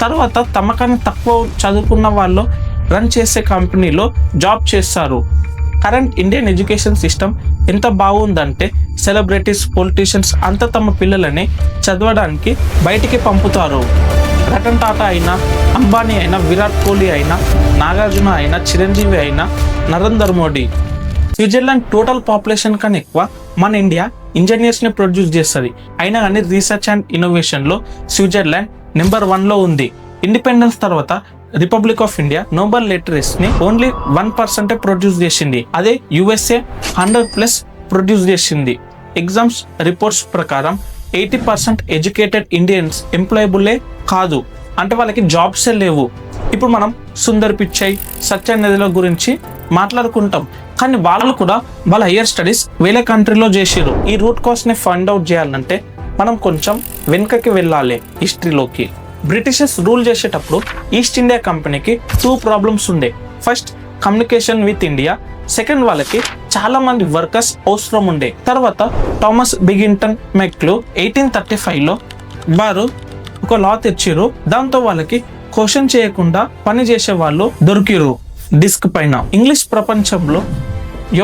తర్వాత తమకన్నా తక్కువ చదువుకున్న వాళ్ళు రన్ చేసే కంపెనీలో జాబ్ చేస్తారు. కరెంట్ ఇండియన్ ఎడ్యుకేషన్ సిస్టమ్ ఎంత బాగుందంటే సెలబ్రిటీస్, పొలిటీషియన్స్ అంతా తమ పిల్లలని చదవడానికి బయటికి పంపుతారు. రతన్ టాటా అయినా, అంబానీ అయినా, విరాట్ కోహ్లీ అయినా, నాగార్జున అయినా, చిరంజీవి అయినా, Narendra Modi. Switzerland total population కన్నా ఎక్కువ మన ఇండియా ఇంజనీర్స్ని ప్రొడ్యూస్ చేస్తుంది. అయినా కానీ రీసెర్చ్ అండ్ ఇన్నోవేషన్లో స్విట్జర్లాండ్ నెంబర్ 1లో ఉంది. ఇండిపెండెన్స్ తర్వాత రిపబ్లిక్ ఆఫ్ ఇండియా నోబెల్ లిటరసీని ఓన్లీ 1% ప్రొడ్యూస్ చేసింది. అదే యుఎస్ఏ 100+ ప్రొడ్యూస్ చేసింది. ఎగ్జామ్స్ రిపోర్ట్స్ ప్రకారం 80% ఎడ్యుకేటెడ్ ఇండియన్స్ ఎంప్లాయబులే కాదు, అంటే వాళ్ళకి జాబ్సే లేవు. ఇప్పుడు మనం సుందర్ పిచ్చై, సత్యనిధిల గురించి మాట్లాడుకుంటాం, కానీ వాళ్ళు కూడా వాళ్ళ హయ్యర్ స్టడీస్ వేరే కంట్రీలో చేసారు. ఈ రూట్ కాస్ట్ని ఫైండ్ అవుట్ చేయాలంటే మనం కొంచెం వెనుకకి వెళ్ళాలి హిస్టరీలోకి. బ్రిటిషర్స్ రూల్ చేసేటప్పుడు ఈస్ట్ ఇండియా కంపెనీకి 2 ప్రాబ్లమ్స్ ఉండే. First, communication with India. Second, వాళ్ళకి చాలా మంది వర్కర్స్ అవసరం ఉండే. తర్వాత థామస్ బిగింగ్టన్ మెక్లూ 1835లో వారు ఒక లా తెచ్చారు. దాంతో వాళ్ళకి క్వశ్చన్ చేయకుండా పని చేసే వాళ్ళు దొరికిరు డిస్క్ పైన. ఇంగ్లీష్ ప్రపంచంలో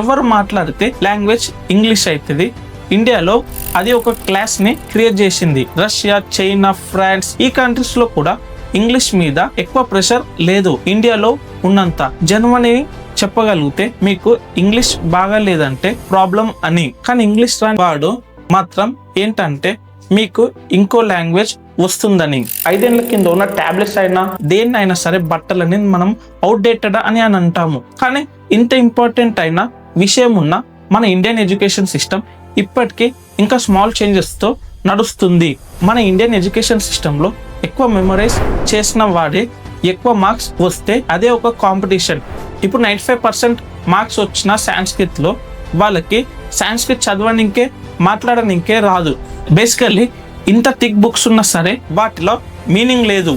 ఎవరు మాట్లాడితే లాంగ్వేజ్ ఇంగ్లీష్ అవుతుంది. ఇండియాలో అది ఒక క్లాస్ని క్రియేట్ చేసింది. రష్యా, చైనా, ఫ్రాన్స్ ఈ కంట్రీస్లో కూడా ఇంగ్లీష్ మీద ఎక్కువ ప్రెషర్ లేదు ఇండియాలో ఉన్నంత. జర్మనీ చెప్పగలిగితే మీకు ఇంగ్లీష్ బాగా లేదంటే ప్రాబ్లం అని, కానీ ఇంగ్లీష్ రాని వాడు మాత్రం ఏంటంటే మీకు ఇంకో లాంగ్వేజ్ వస్తుందని. 5 ఏళ్ల కింద ఉన్న టాబ్లెట్స్ అయినా దేన్నైనా సరే బట్టలని మనం అవుట్డేటెడ్ అని అంటాము. కానీ ఇంత ఇంపార్టెంట్ అయిన విషయం ఉన్న మన ఇండియన్ ఎడ్యుకేషన్ సిస్టమ్ ఇప్పటికీ ఇంకా స్మాల్ చేంజెస్తో నడుస్తుంది. మన ఇండియన్ ఎడ్యుకేషన్ సిస్టంలో ఎక్కువ మెమరైజ్ చేసిన వాడే ఎక్కువ మార్క్స్ వస్తే అదే ఒక కాంపిటీషన్. ఇప్పుడు 95% మార్క్స్ వచ్చిన సాంస్క్రిట్లో వాళ్ళకి సాంస్క్రిట్ చదవడానికే మాట్లాడడానికే రాదు. బేసికల్లీ ఇంత థిక్ బుక్స్ ఉన్నా సరే వాటిలో మీనింగ్ లేదు.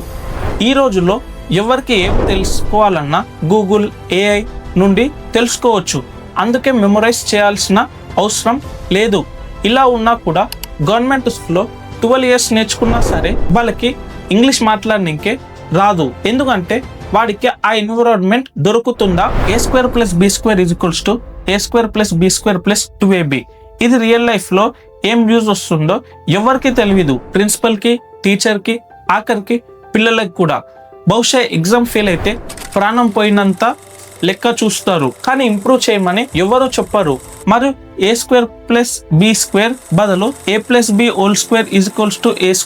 ఈ రోజుల్లో ఎవరికి ఏం తెలుసుకోవాలన్నా గూగుల్, ఏఐ నుండి తెలుసుకోవచ్చు. అందుకే మెమరైజ్ చేయాల్సిన అవసరం లేదు. ఇలా ఉన్నా కూడా గవర్నమెంట్ స్కూల్లో 12 years నేర్చుకున్నా సరే వాళ్ళకి ఇంగ్లీష్ మాట్లాడనికే రాదు. ఎందుకంటే వాడికి ఆ ఎన్విరాన్మెంట్ దొరుకుతుందా. A² + B² = A² + B² + 2AB. ఇది రియల్ లైఫ్లో ఏం యూజ్ వస్తుందో ఎవరికి తెలియదు. ప్రిన్సిపల్కి, టీచర్కి, ఆఖరికి పిల్లలకి కూడా. బహుశా ఎగ్జామ్ ఫెయిల్ అయితే ప్రాణం పోయినంత లెక్క చూస్తారు, కానీ ఇంప్రూవ్ చేయమని ఎవరు చెప్పరు. మరియు A² + B² బదులు A + B² = A²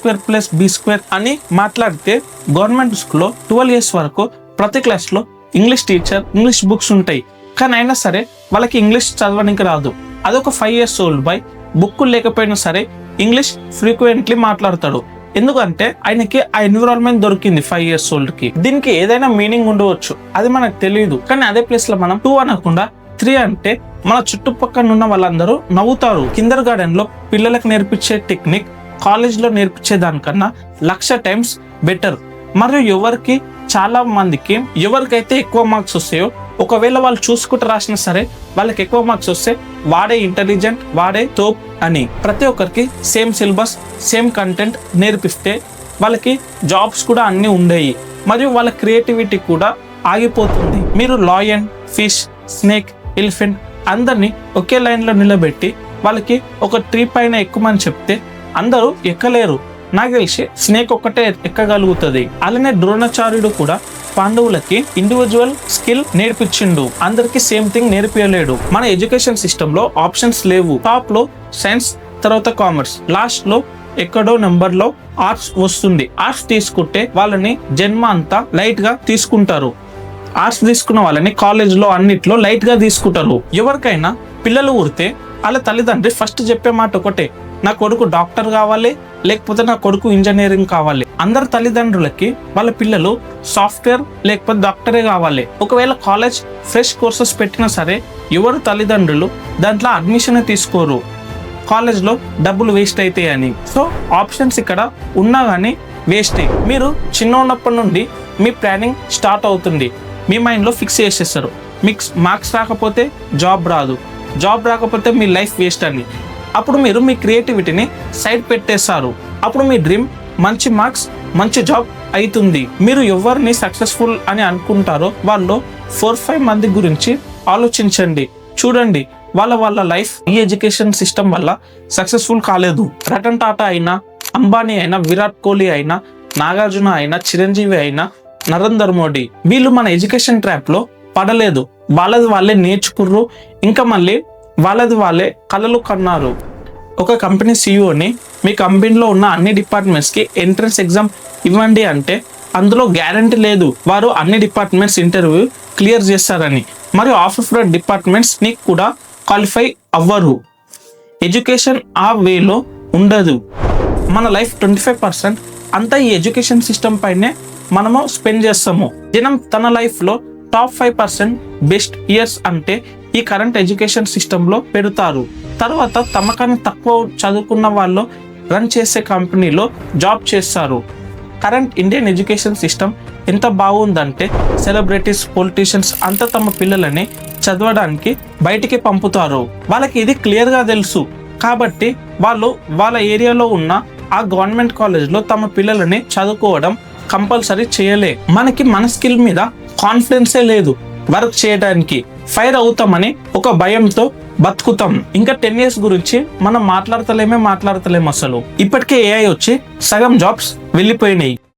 + B² అని మాట్లాడితే గవర్నమెంట్ స్కూల్లో 12 years వరకు ప్రతి క్లాస్లో ఇంగ్లీష్ టీచర్, ఇంగ్లీష్ బుక్స్ ఉంటాయి. కానీ అయినా సరే వాళ్ళకి ఇంగ్లీష్ చదవడానికి రాదు. అదొక 5 years old బాయ్ బుక్ లేకపోయినా సరే ఇంగ్లీష్ ఫ్రీక్వెంట్లీ మాట్లాడతాడు. ఎందుకంటే ఆయనకి ఆ ఎన్విరాన్మెంట్ దొరికింది 5 years oldకి. దీనికి ఏదైనా మీనింగ్ ఉండవచ్చు, అది మనకు తెలియదు. కానీ అదే ప్లేస్లో మనం 2 అనకుండా 3 అంటే మన చుట్టుపక్కల ఉన్న వాళ్ళందరూ నవ్వుతారు. కిండర్ గార్డెన్లో పిల్లలకు నేర్పించే టెక్నిక్ కాలేజ్లో నేర్పించే దానికన్నా 1,00,000 times బెటర్. మరియు చాలా మందికి ఎవరికైతే ఎక్కువ మార్క్స్ వస్తాయో ఒకవేళ వాళ్ళు చూసుకుంటూ రాసినా సరే వాళ్ళకి ఎక్కువ మార్క్స్ వస్తే వాడే ఇంటెలిజెంట్, వాడే తోప్ అని. ప్రతి ఒక్కరికి సేమ్ సిలబస్, సేమ్ కంటెంట్ నేర్పిస్తే వాళ్ళకి జాబ్స్ కూడా అన్నీ ఉండేవి. మరియు వాళ్ళ క్రియేటివిటీ కూడా ఆగిపోతుంది. మీరు లయన్, ఫిష్, స్నేక్, ఎలిఫెంట్ అందరినీ ఒకే లైన్లో నిలబెట్టి వాళ్ళకి ఒక ట్రీ పైన ఎక్కుమని చెప్తే అందరూ ఎక్కలేరు. నాకు తెలిసి స్నేక్ ఒక్కటే ఎక్కగలుగుతుంది. అలానే ద్రోణాచార్యుడు కూడా పాండవులకి ఇండివిజువల్ స్కిల్ నేర్పించిండు, అందరికి సేమ్ థింగ్ నేర్పించలేడు. మన ఎడ్యుకేషన్ సిస్టంలో ఆప్షన్స్ లేవు. టాప్ లో సైన్స్, తర్వాత కామర్స్, లాస్ట్ లో ఎక్కడో నెంబర్ లో ఆర్ట్స్ వస్తుంది. ఆర్ట్స్ తీసుకుంటే వాళ్ళని జన్మ అంతా లైట్ గా తీసుకుంటారు. ఆర్ట్స్ తీసుకున్న వాళ్ళని కాలేజ్లో అన్నిట్లో లైట్ గా తీసుకుంటారు. ఎవరికైనా పిల్లలు ఊరితే వాళ్ళ తల్లిదండ్రి ఫస్ట్ చెప్పే మాట ఒకటే, నా కొడుకు డాక్టర్ కావాలి, లేకపోతే నా కొడుకు ఇంజనీరింగ్ కావాలి. అందరు తల్లిదండ్రులకి వాళ్ళ పిల్లలు సాఫ్ట్వేర్ లేకపోతే డాక్టరే కావాలి. ఒకవేళ కాలేజ్ ఫ్రెష్ కోర్సెస్ పెట్టినా సరే ఎవరు తల్లిదండ్రులు దాంట్లో అడ్మిషన్ తీసుకోరు, కాలేజ్లో డబ్బులు వేస్ట్ అవుతాయి అని. సో ఆప్షన్స్ ఇక్కడ ఉన్నా కానీ వేస్టే. మీరు చిన్న ఉన్నప్పటి నుండి మీ ప్లానింగ్ స్టార్ట్ అవుతుంది. మీ మైండ్లో ఫిక్స్ చేసేస్తారు, మీకు మార్క్స్ రాకపోతే జాబ్ రాదు, జాబ్ రాకపోతే మీ లైఫ్ వేస్ట్ అని. అప్పుడు మీరు మీ క్రియేటివిటీని సైడ్ పెట్టేస్తారు. అప్పుడు మీ డ్రీమ్ మంచి మార్క్స్, మంచి జాబ్ అవుతుంది. మీరు ఎవరిని సక్సెస్ఫుల్ అని అనుకుంటారో వాళ్ళు 4-5 మంది గురించి ఆలోచించండి. చూడండి వాళ్ళ లైఫ్ ఈ ఎడ్యుకేషన్ సిస్టమ్ వల్ల సక్సెస్ఫుల్ కాలేదు. రతన్ టాటా అయినా, అంబానీ అయినా, విరాట్ కోహ్లీ అయినా, నాగార్జున అయినా, చిరంజీవి అయినా, నరేంద్ర మోడీ, వీళ్ళు మన ఎడ్యుకేషన్ ట్రాప్ లో పడలేదు. వాళ్ళది వాళ్ళే నేర్చుకుర్రు, ఇంకా మళ్ళీ వాళ్ళది వాళ్ళే కలలు కన్నారు. ఒక కంపెనీ సీఈఓని మీ కంపెనీలో ఉన్న అన్ని డిపార్ట్మెంట్స్కి ఎంట్రన్స్ ఎగ్జామ్ ఇవ్వండి అంటే అందులో గ్యారంటీ లేదు వారు అన్ని డిపార్ట్మెంట్స్ ఇంటర్వ్యూ క్లియర్ చేస్తారని. మరియు ఆఫ్ డిపార్ట్మెంట్స్ని కూడా క్వాలిఫై అవ్వరు. ఎడ్యుకేషన్ ఆ వేలో ఉండదు. మన లైఫ్ 25% అంతా ఈ ఎడ్యుకేషన్ సిస్టమ్ పైనే మనము స్పెండ్ చేస్తాము. జనం తన లైఫ్లో టాప్ 5% బెస్ట్ ఇయర్స్ అంటే ఈ కరెంట్ ఎడ్యుకేషన్ సిస్టంలో పెడతారు. తర్వాత తమకన్నా తక్కువ చదువుకున్న వాళ్ళు రన్ చేసే కంపెనీలో జాబ్ చేస్తారు. కరెంట్ ఇండియన్ ఎడ్యుకేషన్ సిస్టమ్ ఎంత బాగుందంటే సెలబ్రిటీస్, పొలిటీషియన్స్ అంతా తమ పిల్లలని చదవడానికి బయటికి పంపుతారు. వాళ్ళకి ఇది క్లియర్గా తెలుసు కాబట్టి వాళ్ళు వాళ్ళ ఏరియాలో ఉన్న ఆ గవర్నమెంట్ కాలేజ్లో తమ పిల్లలని చదువుకోవడం కంపల్సరీ చేయలే. మనకి మన స్కిల్ మీద కాన్ఫిడెన్సే లేదు వర్క్ చేయడానికి. ఫైర్ అవుతామని ఒక భయంతో బతుకుతాం. ఇంకా 10 years గురించి మనం మాట్లాడతలేము అసలు. ఇప్పటికే AI వచ్చి సగం జాబ్స్ వెళ్ళిపోయినాయి.